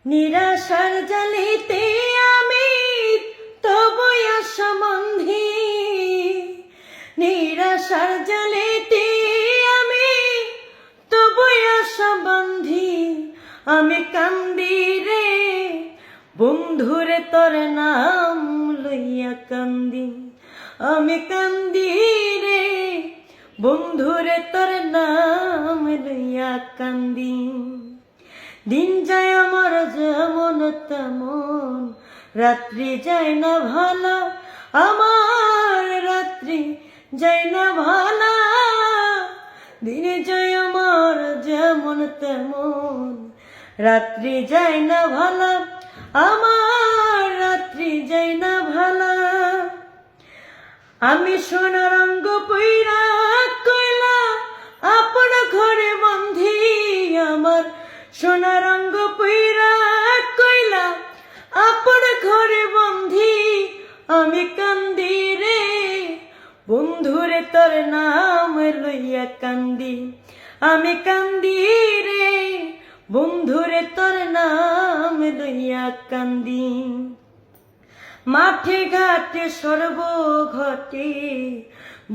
নিরাশার জালিতে আমি তবু আশাবন্ধী, নিরাশার জালিতে আমি তবু আশাবন্ধী। আমি কান্দি রে বন্ধুরে তোর নাম লইয়া কান্দি, আমি কান্দি রে বন্ধুরে তোর নাম লইয়া কান্দি। দিন যায় আমার যেমন তেমন, রাত্রি যায় না ভালো আমার, রাত্রি যায় না ভালো। দিন যায় আমার যেমন তেমন, রাত্রি যায় না ভালো আমার, রাত্রি যায় না ভালো। আমি সোনার অঙ্গ পইরা কইলা আপন ঘরে বন্ধি, আমার সোনার অঙ্গ পইরা কইলা আপন ঘরে বন্ধি। আমি কান্দি রে বন্ধুরে তোর নাম লইয়া কান্দি, আমি কান্দি রে বন্ধুরে তোর নাম লইয়া কান্দি। মাঠে ঘাটে সর্বঘটে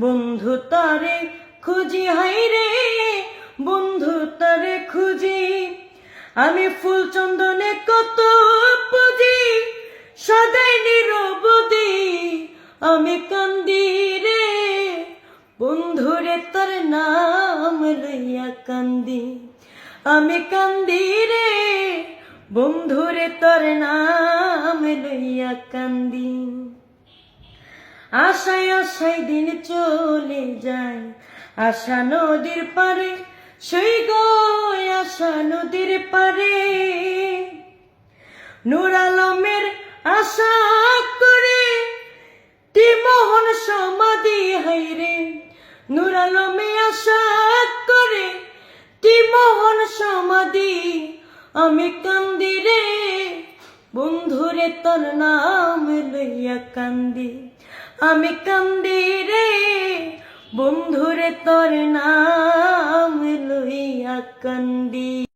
বন্ধু তারে খুঁজি, হাই রে বন্ধু তারে খুঁজি। আমি ফুল চন্দনে কত পুজি, সদাই নিরবধি। আমি কান্দি রে বন্ধুরে তোর নাম লইয়া কান্দি, আমি কান্দি রে বন্ধুরে তোর নাম লইয়া কান্দি। আশায় আশায় দিন চলে যায়, আশা নদীর পারে সই গো আশা নদীর পারে। নূর আলমের আশা করে ত্রিমোহন সমাধি, হাইরে নূর আলমে আশা করে ত্রিমোহন সমাধি। আমি কান্দি রে বন্ধুরে তোর নাম লইয়া কান্দি, আমি কান্দি রে বন্ধুরে তোর নাম লইয়া কান্দি।